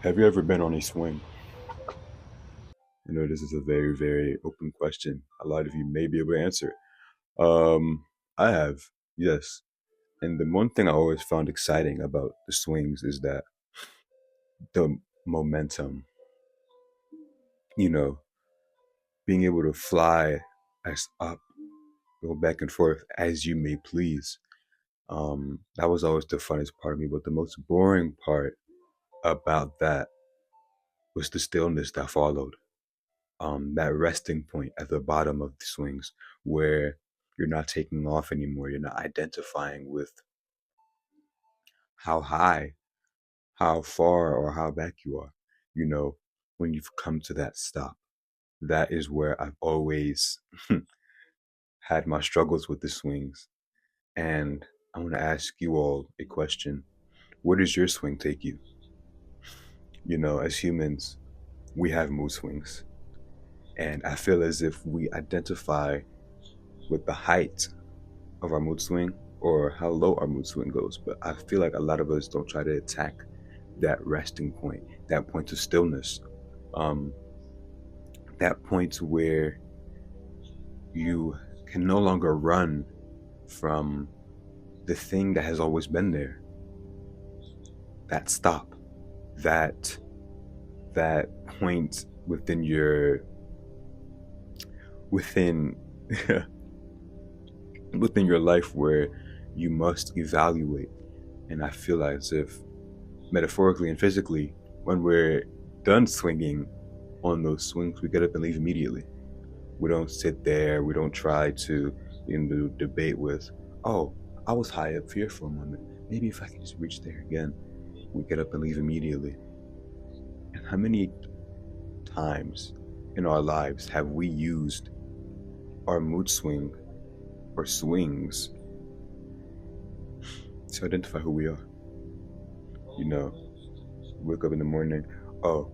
Have you ever been on a swing? This is a very, very open question. A lot of you may be able to answer it. I have, yes. And the one thing I always found exciting about the swings is that the momentum, you know, being able to fly as up, go back and forth as you may please. That was always the funnest part of me. But the most boring part about that was the stillness that followed. That resting point at the bottom of the swings where you're not taking off anymore. You're not identifying with how high, how far, or how back you are. You know, when you've come to that stop, that is where I've always had my struggles with the swings. And I want to ask you all a question. Where does your swing take you? As humans, we have mood swings. And I feel as if we identify with the height of our mood swing or how low our mood swing goes. But I feel like a lot of us don't try to attack that resting point, that point of stillness, um, that point where you can no longer run from the thing that has always been there. That stop, that that point within within your life where you must evaluate. And I feel as if metaphorically and physically, when we're done swinging on those swings, we get up and leave immediately. We don't sit there. We don't try to, debate with, oh, I was high up here for a moment. Maybe if I can just reach there again. We get up and leave immediately. And how many times in our lives have we used our mood swing or swings to identify who we are? Wake up in the morning. Oh,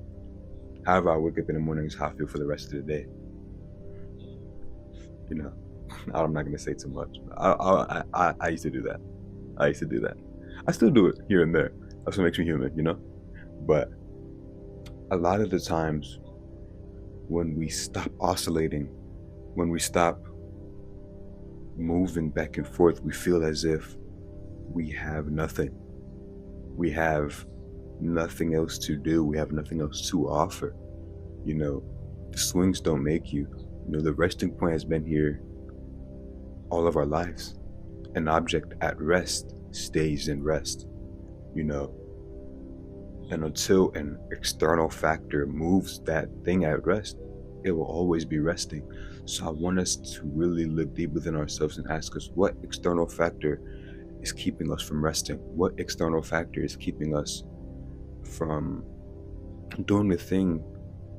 however I wake up in the morning is how I feel for the rest of the day. You know, I'm not gonna say too much. I used to do that. I used to do that. I still do it here and there. That's what makes me human. But a lot of the times when we stop oscillating, when we stop moving back and forth, we feel as if we have nothing. We have nothing else to do. We have nothing else to offer. The swings don't make you. The resting point has been here all of our lives. An object at rest stays in rest, you know, and until an external factor moves that thing at rest, it will always be resting. So I want us to really look deep within ourselves and ask us, what external factor is keeping us from resting? What external factor is keeping us from doing the thing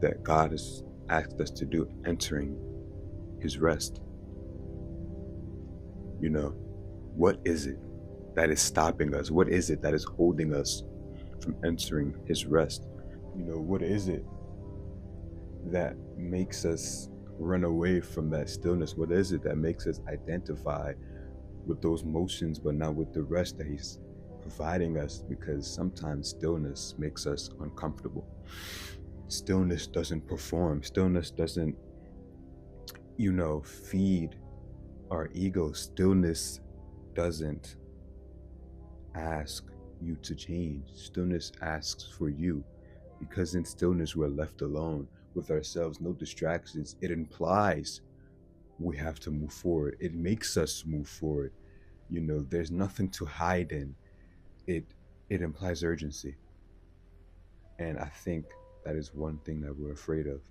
that God has asked us to do, entering his rest? What is it that is stopping us? What is it that is holding us from entering his rest? What is it that makes us run away from that stillness? What is it that makes us identify with those motions but not with the rest that he's providing us? Because sometimes stillness makes us uncomfortable. Stillness doesn't perform. Stillness doesn't, feed our ego. Stillness doesn't ask you to change. Stillness asks for you, because in stillness we're left alone with ourselves, no distractions. It implies we have to move forward. It makes us move forward. There's nothing to hide in. It implies urgency. And I think that is one thing that we're afraid of.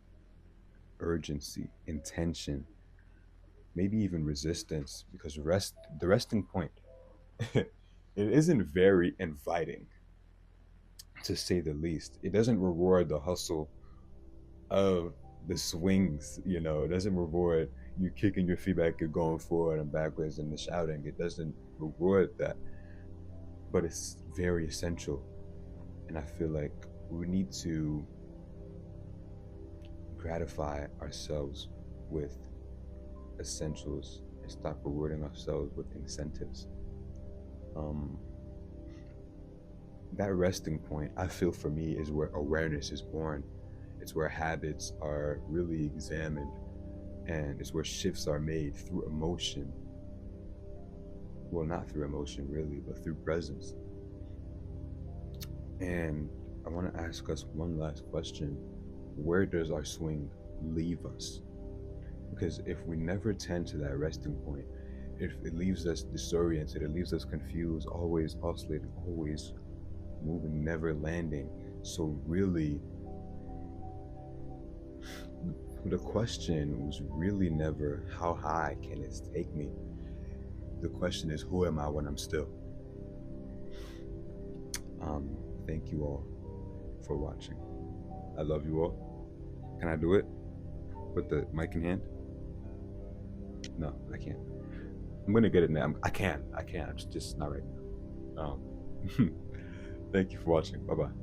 Urgency, intention, maybe even resistance, because the resting point it isn't very inviting, to say the least. It doesn't reward the hustle of the swings. It doesn't reward you kicking your feet back, you're going forward and backwards, and the shouting. It doesn't reward that, but it's very essential. And I feel like we need to gratify ourselves with essentials and stop rewarding ourselves with incentives. um that resting point, I feel for me, is where awareness is born. It's where habits are really examined, and it's where shifts are made through emotion. Well, not through emotion really, but through presence. And I want to ask us one last question. Where does our swing leave us? Because if we never tend to that resting point, if it leaves us disoriented, it leaves us confused, always oscillating, always moving, never landing. So really, the question was really never how high can it take me. The question is, who am I when I'm still? Thank you all for watching. I love you all. Can I do it with the mic in hand? No, I can't. I'm gonna get it now. I can. I'm just not right now. Thank you for watching. Bye bye.